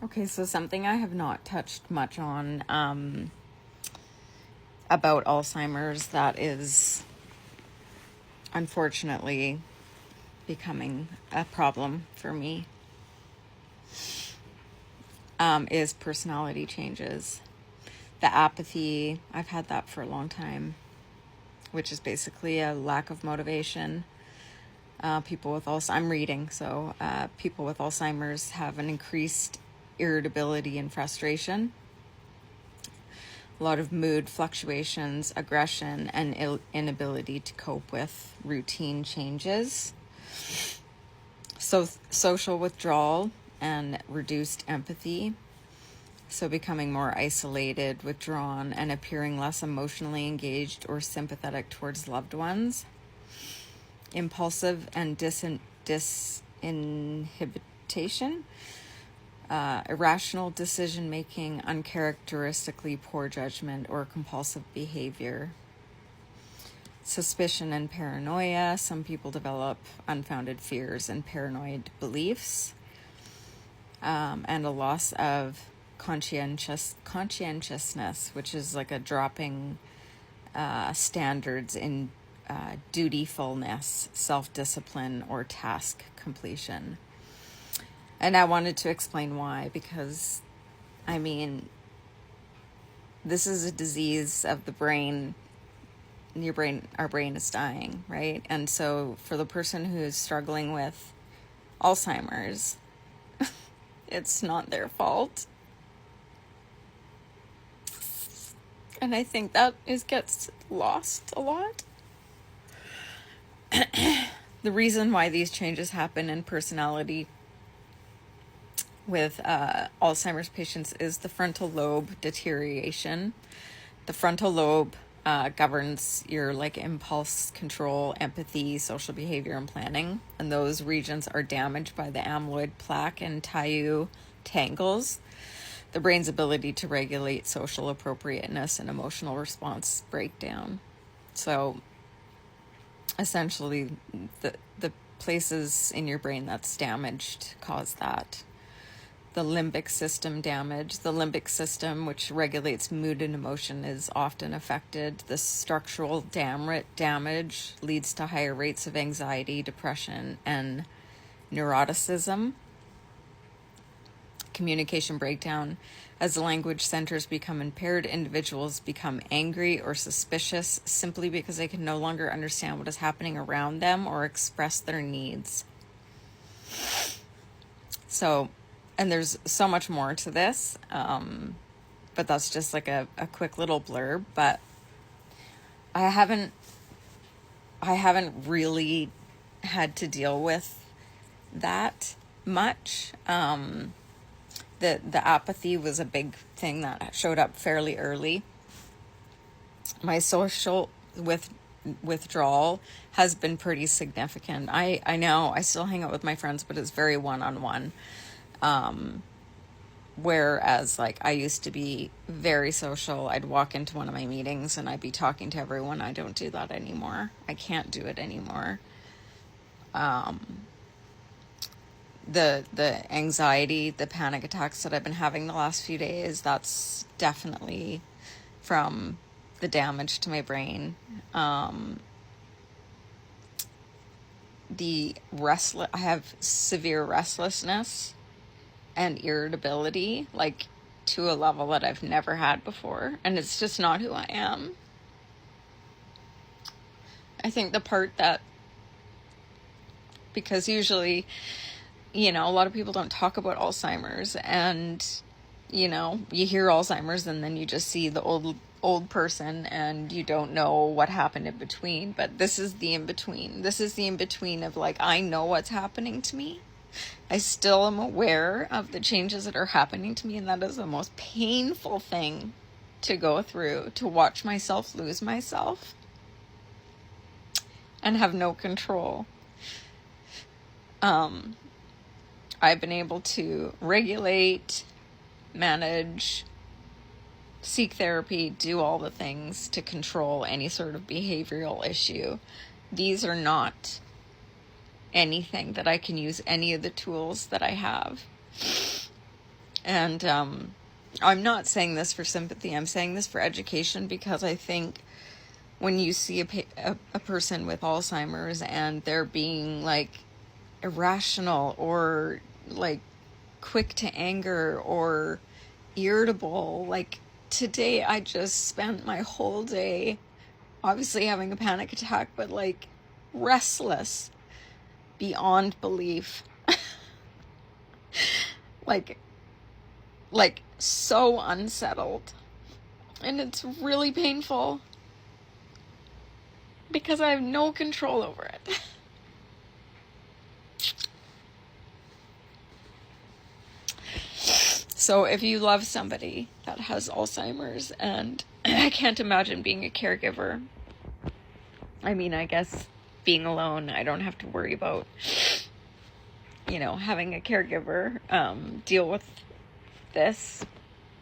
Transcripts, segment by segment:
Okay, so something I have not touched much on about Alzheimer's that is unfortunately becoming a problem for me is personality changes. The apathy, I've had that for a long time, which is basically a lack of motivation. People with Alzheimer's, I'm reading, so people with Alzheimer's have an increased irritability and frustration, a lot of mood fluctuations, aggression, and inability to cope with routine changes. So social withdrawal and reduced empathy. So becoming more isolated, withdrawn, and appearing less emotionally engaged or sympathetic towards loved ones. Impulsive and disinhibition. Irrational decision-making, uncharacteristically poor judgment, or compulsive behavior. Suspicion and paranoia. Some people develop unfounded fears and paranoid beliefs. And a loss of conscientiousness, which is like a dropping standards in dutifulness, self-discipline, or task completion. And I wanted to explain why, because, I mean, this is a disease of the brain. Our brain is dying, right? And so for the person who's struggling with Alzheimer's, it's not their fault. And I think that gets lost a lot. The reason why these changes happen in personality with Alzheimer's patients is the frontal lobe deterioration. The frontal lobe governs your impulse control, empathy, social behavior, and planning. And those regions are damaged by the amyloid plaque and tau tangles. The brain's ability to regulate social appropriateness and emotional response breakdown. So essentially the places in your brain that's damaged cause that. The limbic system damage. The limbic system, which regulates mood and emotion, is often affected. The structural damage leads to higher rates of anxiety, depression, and neuroticism. Communication breakdown. As the language centers become impaired, individuals become angry or suspicious simply because they can no longer understand what is happening around them or express their needs. So, and there's so much more to this, but that's just like a quick little blurb. But I haven't really had to deal with that much. The apathy was a big thing that showed up fairly early. My social withdrawal has been pretty significant. I know I still hang out with my friends, but it's very one-on-one. Whereas I used to be very social. I'd walk into one of my meetings and I'd be talking to everyone. I don't do that anymore. I can't do it anymore. The anxiety, the panic attacks that I've been having the last few days, that's definitely from the damage to my brain. I have severe restlessness and irritability, to a level that I've never had before. And it's just not who I am. I think the part that, because usually, a lot of people don't talk about Alzheimer's, and, you hear Alzheimer's and then you just see the old person and you don't know what happened in between. But this is the in-between. This is the in-between of I know what's happening to me. I still am aware of the changes that are happening to me, and that is the most painful thing to go through, to watch myself lose myself and have no control. I've been able to regulate, manage, seek therapy, do all the things to control any sort of behavioral issue. These are not anything that I can use any of the tools that I have. And I'm not saying this for sympathy. I'm saying this for education, because I think when you see a person with Alzheimer's and they're being like irrational or like quick to anger or irritable, like today I just spent my whole day obviously having a panic attack, but like restless beyond belief. like so unsettled, and it's really painful because I have no control over it. So if you love somebody that has Alzheimer's, and I can't imagine being a caregiver. I mean, I guess being alone, I don't have to worry about, having a caregiver deal with this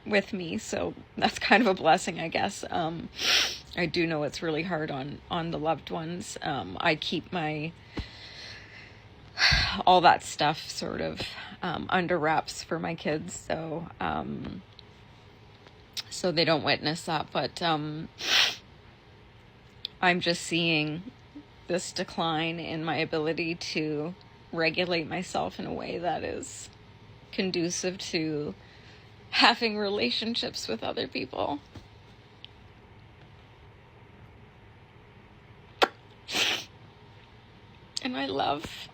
with me. So that's kind of a blessing, I guess. I do know it's really hard on the loved ones. I keep all that stuff sort of under wraps for my kids, so they don't witness that. But I'm just seeing this decline in my ability to regulate myself in a way that is conducive to having relationships with other people. And I love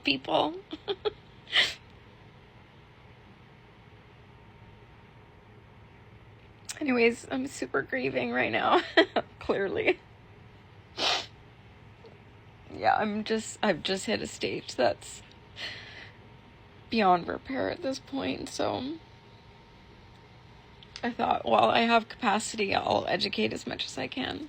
people. Anyways, I'm super grieving right now, clearly. Yeah, I've just hit a stage that's beyond repair at this point, so I thought, while I have capacity, I'll educate as much as I can.